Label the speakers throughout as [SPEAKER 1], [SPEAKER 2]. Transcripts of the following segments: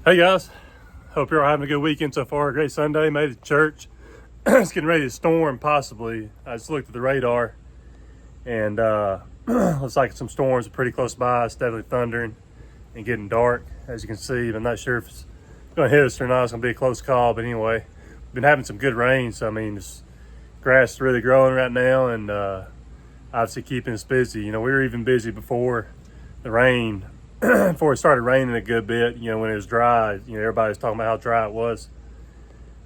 [SPEAKER 1] Hey guys, hope you're all having a good weekend so far. Great Sunday, made it to church. It's getting ready to storm possibly. I just looked at the radar and looks like some storms are pretty close by. It's definitely thundering and getting dark, as you can see. But I'm not sure if it's going to hit us or not. It's going to be a close call. But anyway, we've been having some good rain. So, I mean, this grass is really growing right now and obviously keeping us busy. You know, we were even busy before the rain. Before it started raining a good bit, you know, when it was dry, you know, everybody was talking about how dry it was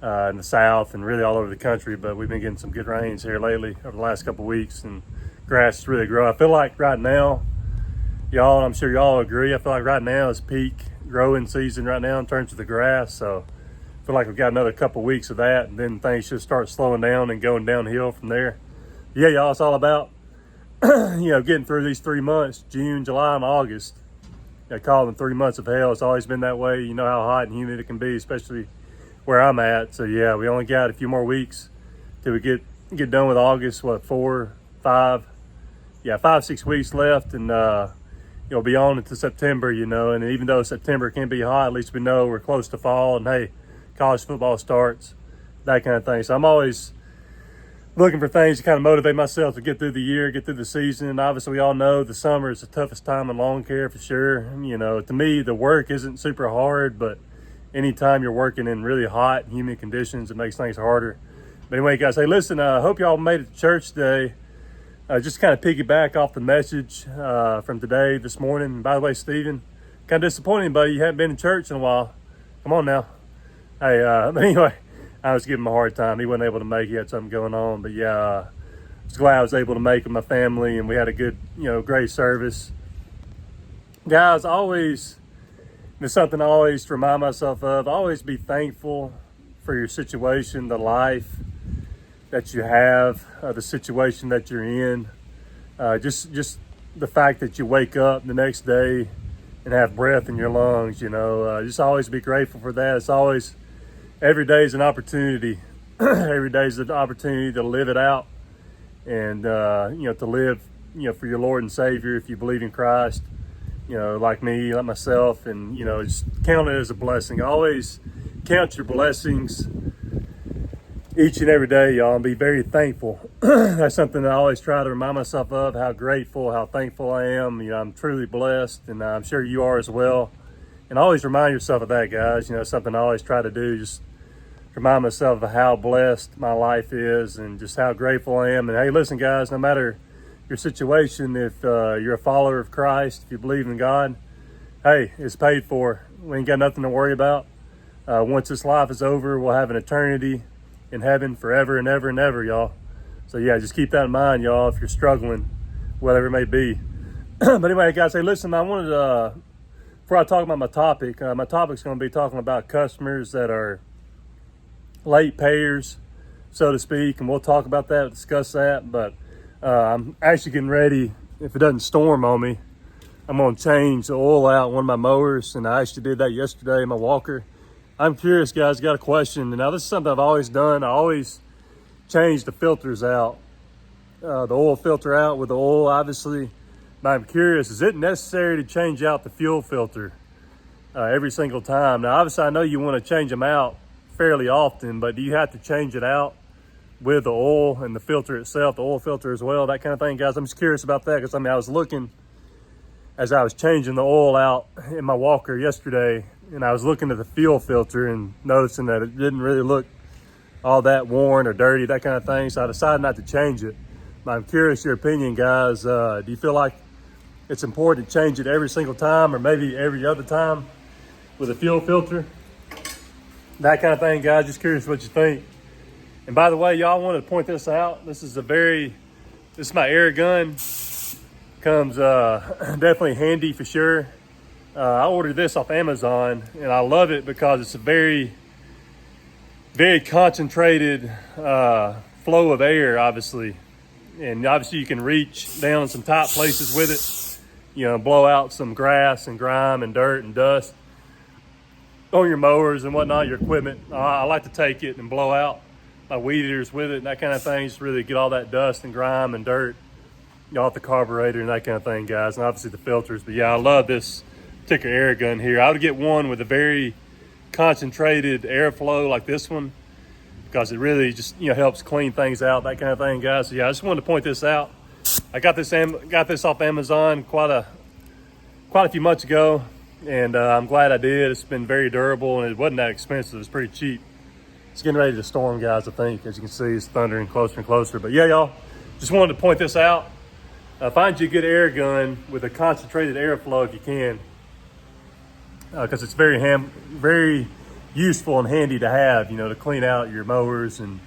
[SPEAKER 1] in the South and really all over the country. But we've been getting some good rains here lately over the last couple of weeks, and grass is really growing. I feel like right now, y'all, and I'm sure y'all agree, I feel like right now is peak growing season right now in terms of the grass. So I feel like we've got another couple of weeks of that, and then things should start slowing down and going downhill from there. Yeah, y'all, it's all about, you know, getting through these 3 months, June, July, and August. I call them 3 months of hell. It's always been that way. You know how hot and humid it can be, especially where I'm at. So yeah, we only got a few more weeks till we get done with August. What, 5, 6 weeks left, and you'll be on into September. You know, and even though September can be hot, at least we know we're close to fall. And hey, college football starts, that kind of thing. So I'm always looking for things to kind of motivate myself to get through the year, get through the season. And obviously, we all know the summer is the toughest time in lawn care for sure. You know, to me, the work isn't super hard, but anytime you're working in really hot, humid conditions, it makes things harder. But anyway, guys, hey, listen, I hope y'all made it to church today. Just kind of piggyback off the message from today, this morning. And by the way, Stephen, kind of disappointing, buddy. You haven't been in church in a while. Come on now. Hey, but anyway, I was giving him a hard time. He wasn't able to make it. He had something going on. But yeah, I was glad I was able to make it with my family, and we had a good, you know, great service. Guys, there's something I always remind myself of. Always be thankful for your situation, the life that you have, the situation that you're in. Just the fact that you wake up the next day and have breath in your lungs, you know. Just always be grateful for that. It's always... Every day is an opportunity. Every day is an opportunity to live it out, and you know, to live, you know, for your Lord and Savior if you believe in Christ. You know, like me, like myself, and you know, just count it as a blessing. Always count your blessings each and every day, y'all, and be very thankful. That's something I always try to remind myself of. How grateful, how thankful I am. You know, I'm truly blessed, and I'm sure you are as well. And always remind yourself of that, guys. You know, something I always try to do. Just remind myself of how blessed my life is and just how grateful I am. And hey, listen, guys, no matter your situation, if you're a follower of Christ, if you believe in God, hey, it's paid for. We ain't got nothing to worry about. Once this life is over, we'll have an eternity in heaven forever and ever and ever, y'all. So yeah, just keep that in mind, y'all, if you're struggling, whatever it may be. But anyway, guys, hey, listen, I wanted to, before I talk about my topic's going to be talking about customers that are late payers, so to speak, and we'll talk about that, discuss that. But I'm actually getting ready. If it doesn't storm on me, I'm going to change the oil out on one of my mowers, and I actually did that yesterday in my walker. I'm curious, guys, got a question. And now this is something I've always done. I always change the filters out, the oil filter out with the oil, obviously. But I'm curious, is it necessary to change out the fuel filter every single time? Now, obviously, I know you want to change them out fairly often, but do you have to change it out with the oil and the filter itself, the oil filter as well, that kind of thing, guys? I'm just curious about that, because I mean, I was looking as I was changing the oil out in my walker yesterday, and I was looking at the fuel filter and noticing that it didn't really look all that worn or dirty, that kind of thing. So I decided not to change it. But I'm curious your opinion, guys. Do you feel like it's important to change it every single time, or maybe every other time with a fuel filter? That kind of thing, guys. Just curious what you think. And by the way, y'all, wanted to point this out. This is my air gun. Comes definitely handy for sure. I ordered this off Amazon, and I love it because it's a very, very concentrated flow of air, obviously. And obviously you can reach down in some tight places with it, you know, blow out some grass and grime and dirt and dust on your mowers and whatnot, your equipment. I like to take it and blow out my weed eaters with it and that kind of thing. Just really get all that dust and grime and dirt, you know, off the carburetor and that kind of thing, guys. And obviously the filters. But yeah, I love this particular air gun here. I would get one with a very concentrated airflow like this one, because it really just helps clean things out, that kind of thing, guys. So yeah, I just wanted to point this out. I got this off Amazon quite a few months ago, and I'm glad I did. It's been very durable, and it wasn't that expensive. It was pretty cheap. It's getting ready to storm, guys, I think. As you can see, it's thundering closer and closer. But yeah, y'all, just wanted to point this out. Find you a good air gun with a concentrated airflow if you can, because it's very useful and handy to have, to clean out your mowers and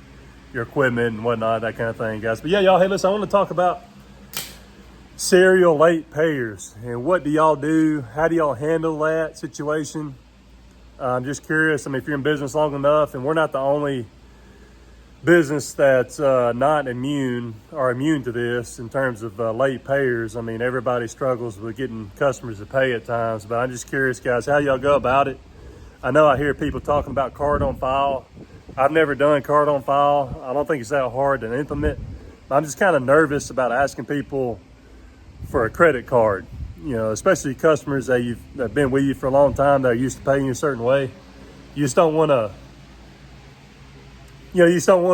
[SPEAKER 1] your equipment and whatnot, that kind of thing, guys. But yeah, y'all, hey, listen, I want to talk about serial late payers and what do y'all do? How do y'all handle that situation? I'm just curious. I mean, if you're in business long enough, and we're not the only business that's not immune to this in terms of late payers. I mean, everybody struggles with getting customers to pay at times, but I'm just curious, guys, how y'all go about it. I know I hear people talking about card on file. I've never done card on file. I don't think it's that hard to implement. I'm just kind of nervous about asking people for a credit card, especially customers that have been with you for a long time, that are used to paying you a certain way. You just don't want to,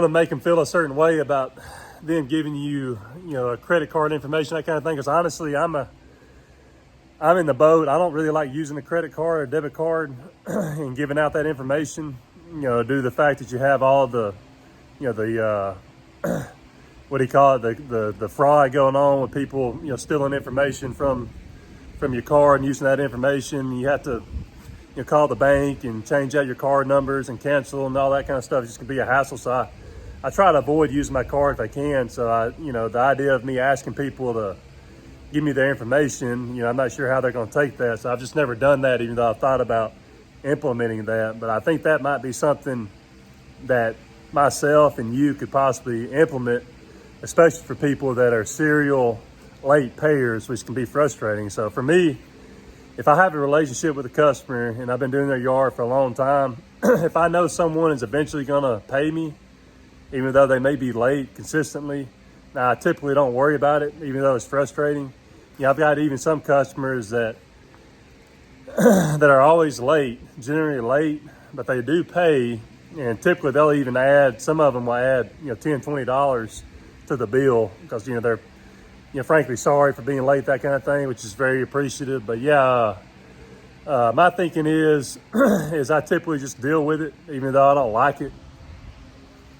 [SPEAKER 1] make them feel a certain way about them giving you, a credit card information, that kind of thing. Because honestly, I'm in the boat. I don't really like using a credit card or debit card and giving out that information, due to the fact that you have all the, what do you call it, the fraud going on with people, stealing information from your card and using that information. You have to, call the bank and change out your card numbers and cancel and all that kind of stuff. It's just gonna be a hassle. So I try to avoid using my card if I can. So the idea of me asking people to give me their information, I'm not sure how they're gonna take that. So I've just never done that, even though I've thought about implementing that. But I think that might be something that myself and you could possibly implement, especially for people that are serial late payers, which can be frustrating. So for me, if I have a relationship with a customer and I've been doing their yard for a long time, if I know someone is eventually gonna pay me, even though they may be late consistently, now I typically don't worry about it, even though it's frustrating. I've got even some customers that that are always late, generally late, but they do pay, and typically they'll even add, some of them will add, $10, $20 to the bill, because they're frankly sorry for being late, that kind of thing, which is very appreciative. But yeah, my thinking is I typically just deal with it, even though I don't like it.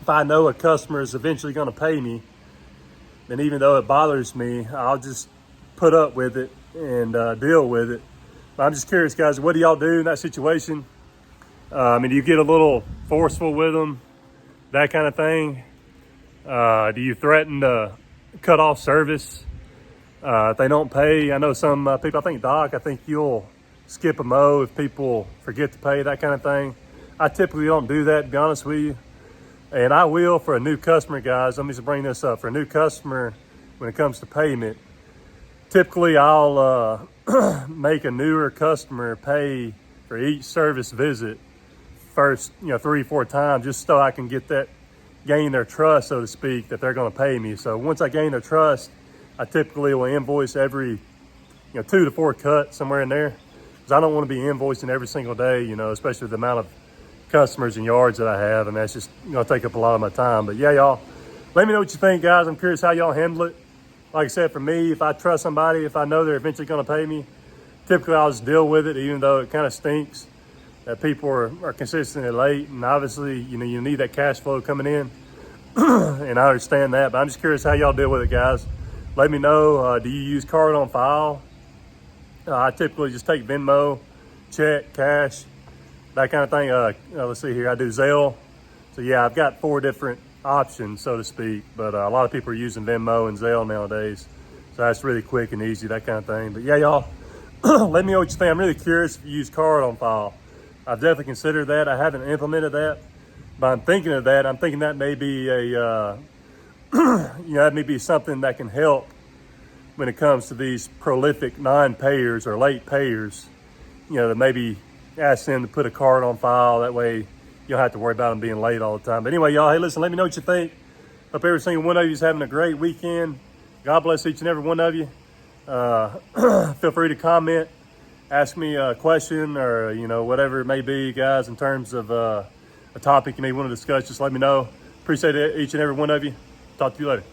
[SPEAKER 1] If I know a customer is eventually going to pay me, then even though it bothers me, I'll just put up with it and deal with it. But I'm just curious, guys, what do y'all do in that situation? Do you get a little forceful with them, that kind of thing? Do you threaten to cut off service if they don't pay? I know some people, I think you'll skip a mow if people forget to pay, that kind of thing. I typically don't do that, to be honest with you. And I will for a new customer, guys. Let me just bring this up. For a new customer, when it comes to payment, typically I'll make a newer customer pay for each service visit first, 3-4 times, just so I can gain their trust, so to speak, that they're going to pay me. So once I gain their trust, I typically will invoice every 2 to 4 cuts, somewhere in there, because I don't want to be invoicing every single day, especially with the amount of customers and yards that I have, and that's just take up a lot of my time. But yeah, y'all, let me know what you think, guys. I'm curious how y'all handle it. Like I said, for me, if I trust somebody, if I know they're eventually going to pay me, typically I'll just deal with it, even though it kind of stinks that people are consistently late. And obviously, you need that cash flow coming in, and I understand that. But I'm just curious how y'all deal with it, guys. Let me know. Do you use card on file? I typically just take Venmo, check, cash, that kind of thing. Let's see here. I do Zelle. So yeah, I've got 4 different options, so to speak. But a lot of people are using Venmo and Zelle nowadays. So that's really quick and easy, that kind of thing. But yeah, y'all, let me know what you think. I'm really curious if you use card on file. I've definitely considered that. I haven't implemented that, but I'm thinking of that. I'm thinking that may be that may be something that can help when it comes to these prolific non-payers or late payers, to maybe ask them to put a card on file. That way you don't have to worry about them being late all the time. But anyway, y'all, hey, listen, let me know what you think. Hope every single one of you is having a great weekend. God bless each and every one of you. Feel free to comment ask me a question or, whatever it may be, guys, in terms of a topic you may want to discuss. Just let me know. Appreciate it, each and every one of you. Talk to you later.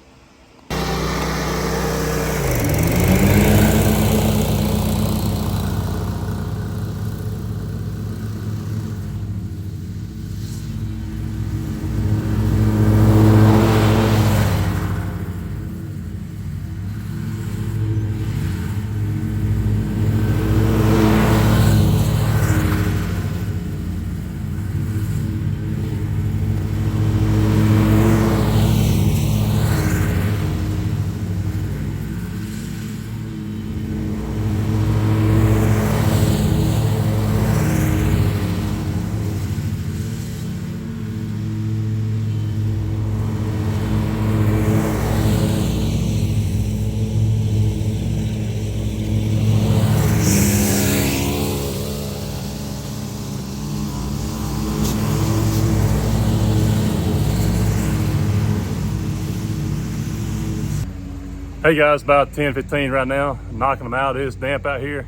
[SPEAKER 1] Hey guys, about 10:15 right now. I'm knocking them out. It is damp out here.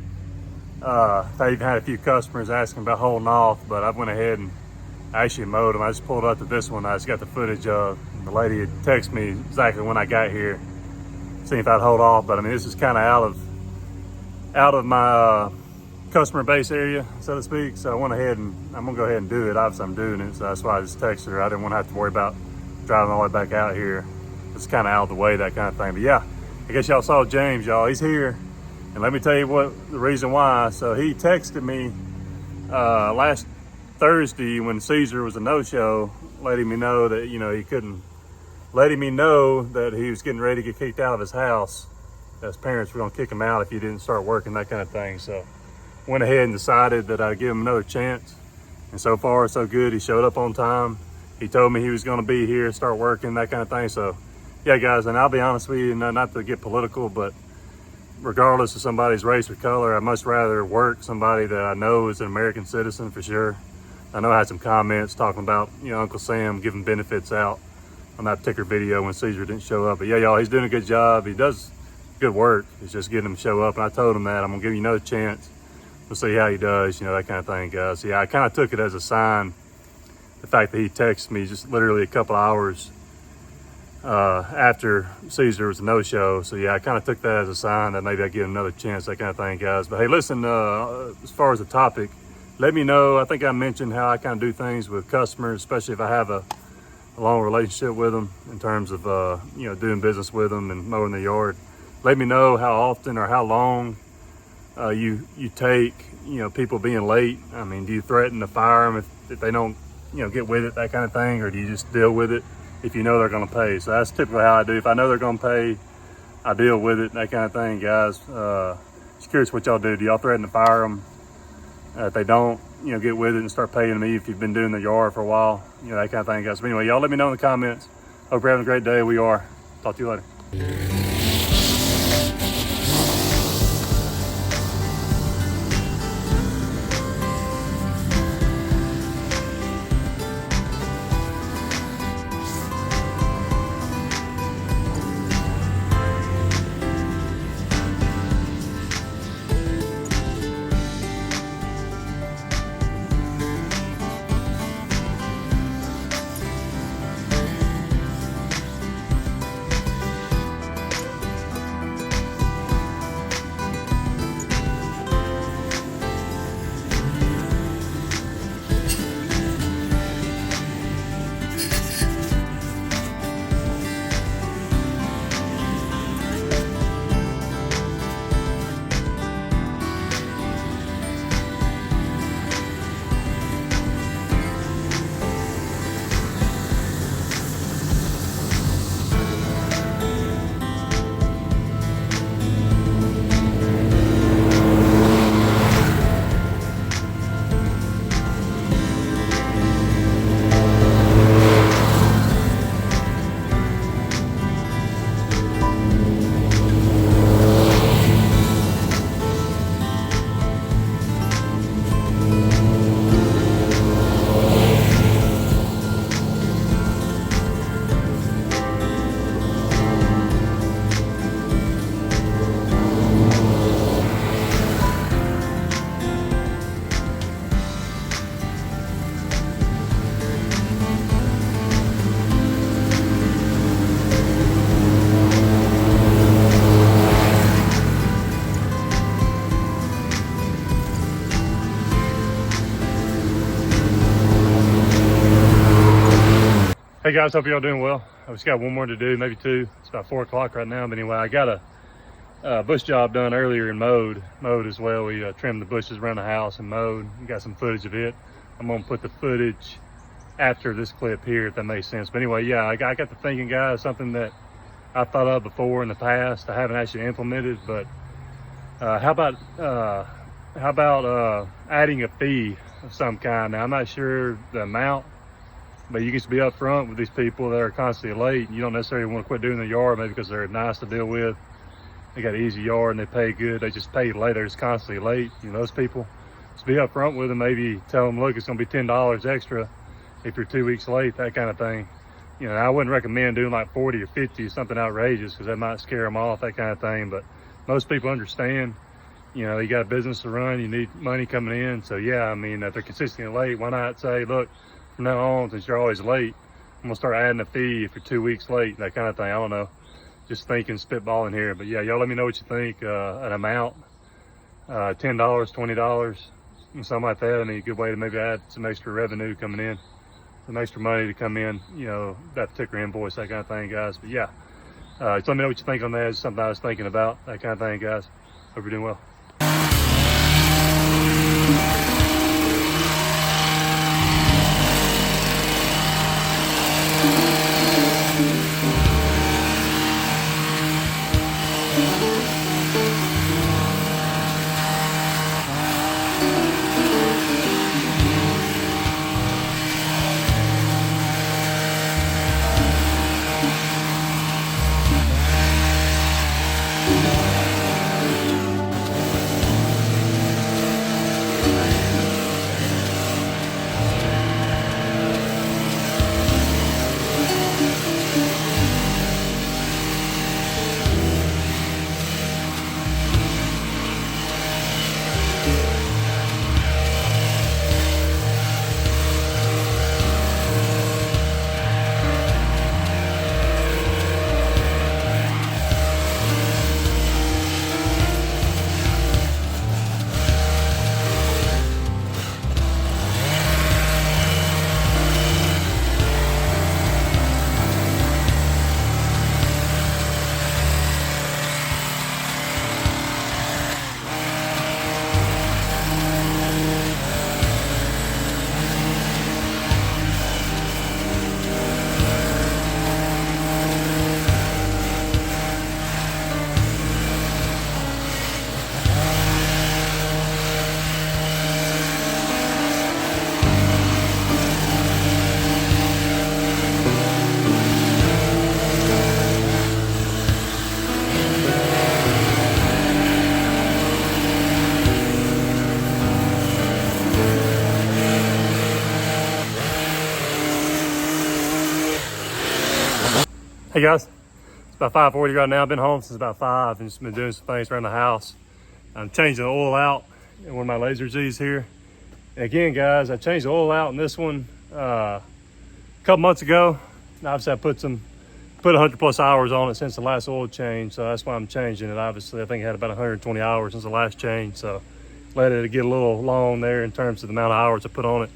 [SPEAKER 1] I even had a few customers asking about holding off, but I went ahead and actually mowed them. I just pulled up to this one. I just got the footage of. The lady had texted me exactly when I got here, seeing if I'd hold off. But I mean, this is kind of out of my customer base area, so to speak. So I went ahead and I'm gonna go ahead and do it. Obviously, I'm doing it, so that's why I just texted her. I didn't want to have to worry about driving all the way back out here. It's kind of out of the way, that kind of thing. But yeah. I guess y'all saw James, y'all. He's here. And let me tell you the reason why. So he texted me last Thursday when Caesar was a no-show, letting me know that, he couldn't, letting me know that he was getting ready to get kicked out of his house. His parents were going to kick him out if he didn't start working, that kind of thing. So went ahead and decided that I'd give him another chance. And so far, so good. He showed up on time. He told me he was going to be here, start working, that kind of thing. So yeah, guys, and I'll be honest with you, not to get political, but regardless of somebody's race or color, I'd much rather work somebody that I know is an American citizen for sure. I know I had some comments talking about, Uncle Sam giving benefits out on that particular video when Caesar didn't show up. But yeah, y'all, he's doing a good job. He does good work. It's just getting him to show up. And I told him that I'm gonna give you another chance. We'll see how he does, that kind of thing, guys. So yeah, I kind of took it as a sign, the fact that he texted me just literally a couple hours after Caesar was a no-show. So yeah, I kind of took that as a sign that maybe I get another chance, that kind of thing, guys. But hey, listen, as far as the topic, let me know. I think I mentioned how I kind of do things with customers, especially if I have a long relationship with them in terms of doing business with them and mowing the yard. Let me know how often or how long you take people being late. I mean, do you threaten to fire them if they don't get with it, that kind of thing, or do you just deal with it if you know they're going to pay? So that's typically how I do. If I know they're going to pay, I deal with it, that kind of thing, guys. Just curious what y'all do. Do y'all threaten to fire them if they don't, get with it and start paying me if you've been doing the yard for a while, that kind of thing, guys. But anyway, y'all let me know in the comments. Hope you're having a great day. We are. Talk to you later. Hey guys, hope y'all doing well. I just got one more to do, maybe two. It's about 4 o'clock right now, but anyway, I got a bush job done earlier and mowed as well. We trimmed the bushes around the house and mowed. We got some footage of it. I'm gonna put the footage after this clip here, if that makes sense. But anyway, yeah, I got to thinking, guys, something that I thought of before in the past. I haven't actually implemented, but how about adding a fee of some kind? Now, I'm not sure the amount, but you can just be upfront with these people that are constantly late. You don't necessarily want to quit doing the yard, maybe because they're nice to deal with. They got an easy yard and they pay good. They just pay you later. It's constantly late. You know, those people, just be upfront with them. Maybe tell them, look, it's going to be $10 extra if you're 2 weeks late, that kind of thing. You know, I wouldn't recommend doing like 40 or 50, something outrageous, because that might scare them off, that kind of thing. But most people understand, you know, you got a business to run, you need money coming in. So yeah, I mean, if they're consistently late, why not say, look, from now on, since you're always late, I'm gonna start adding a fee if you're 2 weeks late, that kind of thing. I don't know, just thinking, spitballing here. But yeah, y'all let me know what you think. An amount, $10, $20, something like that. I mean, a good way to maybe add some extra revenue coming in, some extra money to come in, you know, that particular invoice, that kind of thing, guys. But yeah, just let me know what you think on that. It's something I was thinking about, that kind of thing, guys. Hope you're doing well. Hey guys, it's about 5:40 right now. I've been home since about 5 and just been doing some things around the house. I'm changing the oil out in one of my Laser Z's here. And again, guys, I changed the oil out in this one a couple months ago. And obviously I put 100 plus hours on it since the last oil change, so that's why I'm changing it. Obviously, I think it had about 120 hours since the last change, so let it get a little long there in terms of the amount of hours I put on it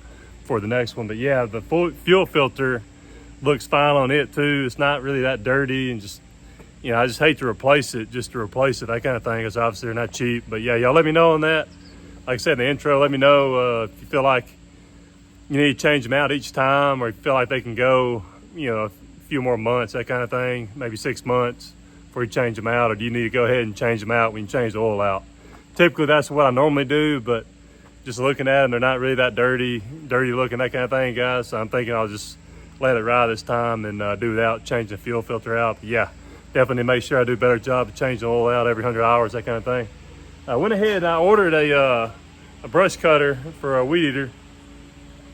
[SPEAKER 1] for the next one. But yeah, the fuel filter looks fine on it too. It's not really that dirty, and just, you know, I just hate to replace it just to replace it, that kind of thing, because obviously they're not cheap. But yeah, y'all let me know on that. Like I said in the intro, let me know if you feel like you need to change them out each time, or if you feel like they can go, you know, a few more months, that kind of thing, maybe 6 months before you change them out, or do you need to go ahead and change them out when you change the oil out? Typically that's what I normally do, but just looking at them, they're not really that dirty looking, that kind of thing, guys. So I'm thinking I'll just let it ride this time and do without changing the fuel filter out. But yeah, definitely make sure I do a better job of changing the oil out every 100 hours, that kind of thing. I went ahead and I ordered a brush cutter for a weed eater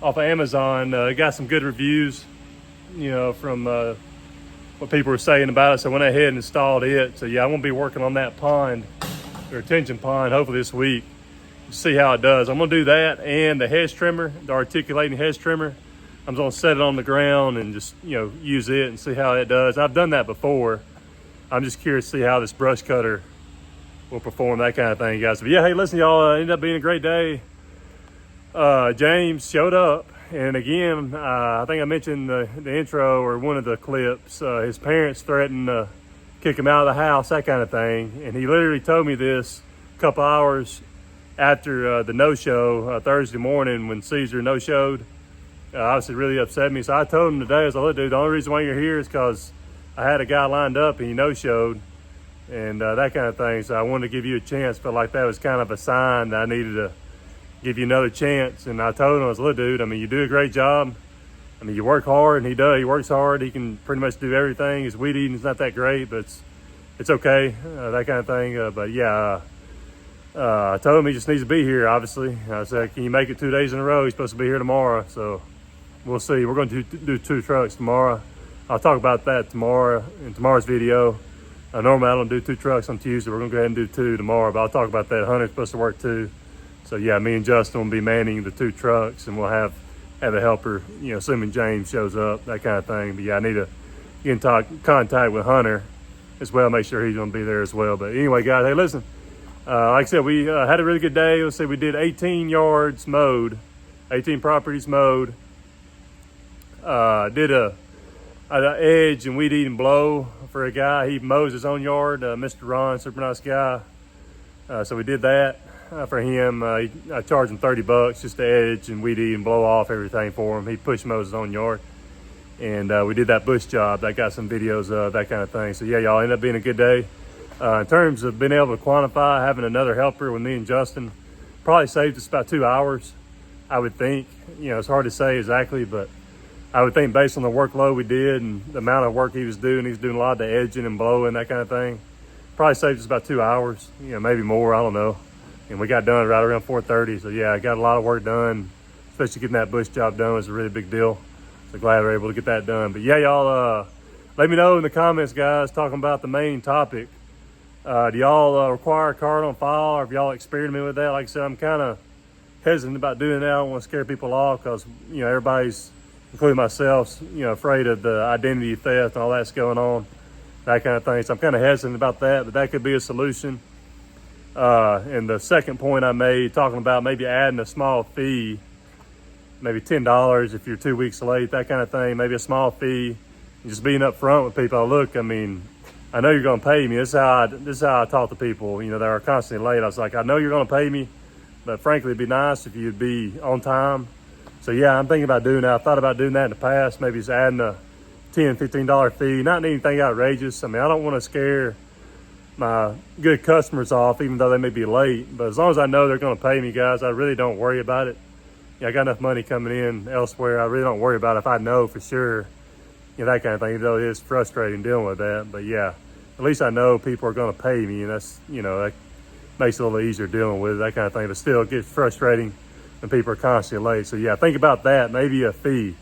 [SPEAKER 1] off of Amazon. It got some good reviews, you know, from what people were saying about it. So I went ahead and installed it. So yeah, I'm gonna be working on that pond, the retention pond, hopefully this week, to see how it does. I'm gonna do that and the hedge trimmer, the articulating hedge trimmer. I'm gonna set it on the ground and just, you know, use it and see how it does. I've done that before. I'm just curious to see how this brush cutter will perform, that kind of thing, guys. But yeah, hey, listen, y'all, ended up being a great day. James showed up. And again, I think I mentioned the intro or one of the clips, his parents threatened to kick him out of the house, that kind of thing. And he literally told me this a couple hours after the no-show Thursday morning when Caesar no-showed. Obviously really upset me. So I told him today, I was like, look, dude, the only reason why you're here is because I had a guy lined up and he no-showed and that kind of thing. So I wanted to give you a chance. Felt like that was kind of a sign that I needed to give you another chance. And I told him, I was, look, dude, I mean, you do a great job. I mean, you work hard, and he does. He works hard. He can pretty much do everything. His weed eating is not that great, but it's okay, that kind of thing. But yeah, I told him he just needs to be here, obviously. I said, can you make it 2 days in a row? He's supposed to be here tomorrow. So we'll see. We're going to do 2 trucks tomorrow. I'll talk about that tomorrow in tomorrow's video. Normally I don't do 2 trucks on Tuesday. We're going to go ahead and do 2 tomorrow, but I'll talk about that. Hunter's supposed to work too. So yeah, me and Justin will be manning the 2 trucks, and we'll have a helper, you know, assuming James shows up, that kind of thing. But yeah, I need to get in contact with Hunter as well, make sure he's going to be there as well. But anyway, guys, hey, listen, like I said, we had a really good day. Let's say we did 18 yards mowed, 18 properties mowed. Did a edge and weed eating blow for a guy. He mows his own yard, Mr. Ron, super nice guy. So we did that. For him, I charged him $30 just to edge and weed eat and blow off everything for him. He push mows his own yard, and we did that bush job. I got some videos of that kind of thing. So yeah, y'all, ended up being a good day. In terms of being able to quantify having another helper with me and Justin, probably saved us about 2 hours, I would think. You know, it's hard to say exactly, but I would think based on the workload we did and the amount of work he was doing a lot of the edging and blowing, that kind of thing. Probably saved us about 2 hours, you know, maybe more, I don't know. And we got done right around 4:30. So yeah, I got a lot of work done, especially getting that bush job done was a really big deal. So glad we were able to get that done. But yeah, y'all, let me know in the comments, guys, talking about the main topic. Do y'all require a card on file, or have y'all experimented with that? Like I said, I'm kind of hesitant about doing that. I don't want to scare people off because, you know, everybody's, including myself, you know, afraid of the identity theft and all that's going on, that kind of thing. So I'm kind of hesitant about that, but that could be a solution. And the second point I made, talking about maybe adding a small fee, maybe $10 if you're 2 weeks late, that kind of thing, maybe a small fee, and just being upfront with people. Look, I mean, I know you're going to pay me. This is how I talk to people, you know, that are constantly late. I was like, I know you're going to pay me, but frankly, it'd be nice if you'd be on time. So yeah, I'm thinking about doing that. I thought about doing that in the past, maybe just adding a $10, $15 fee, not anything outrageous. I mean, I don't want to scare my good customers off, even though they may be late. But as long as I know they're going to pay me, guys, I really don't worry about it. Yeah, I got enough money coming in elsewhere. I really don't worry about it if I know for sure, you know, that kind of thing, even though it is frustrating dealing with that. But yeah, at least I know people are going to pay me, and that's, you know, that makes it a little easier dealing with it, that kind of thing. But still, it gets frustrating when people are constantly late. So yeah, think about that. Maybe a fee,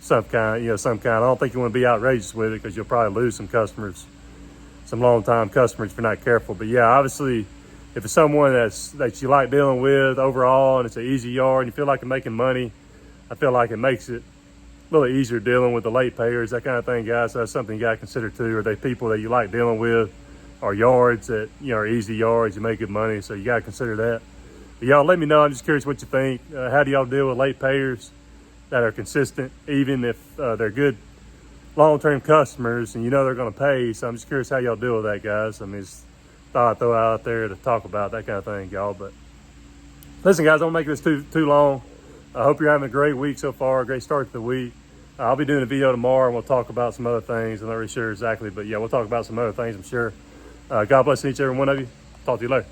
[SPEAKER 1] some kind. I don't think you want to be outrageous with it because you'll probably lose some customers, some long-time customers if you're not careful. But yeah, obviously, if it's someone that you like dealing with overall and it's an easy yard and you feel like you're making money, I feel like it makes it a little easier dealing with the late payers, that kind of thing, guys. So that's something you got to consider too. Are they people that you like dealing with, or yards that, you know, are easy yards, you make good money, so you got to consider that. But y'all, let me know. I'm just curious what you think. How do y'all deal with late payers that are consistent, even if they're good long-term customers and you know they're going to pay? So I'm just curious how y'all deal with that, guys. I mean, just thought I'd throw out there to talk about that kind of thing, y'all. But listen, guys, don't make this too long. I hope you're having a great week so far, a great start to the week. I'll be doing a video tomorrow and we'll talk about some other things. I'm not really sure exactly, but yeah, we'll talk about some other things, I'm sure. God bless each and every one of you. Talk to you later.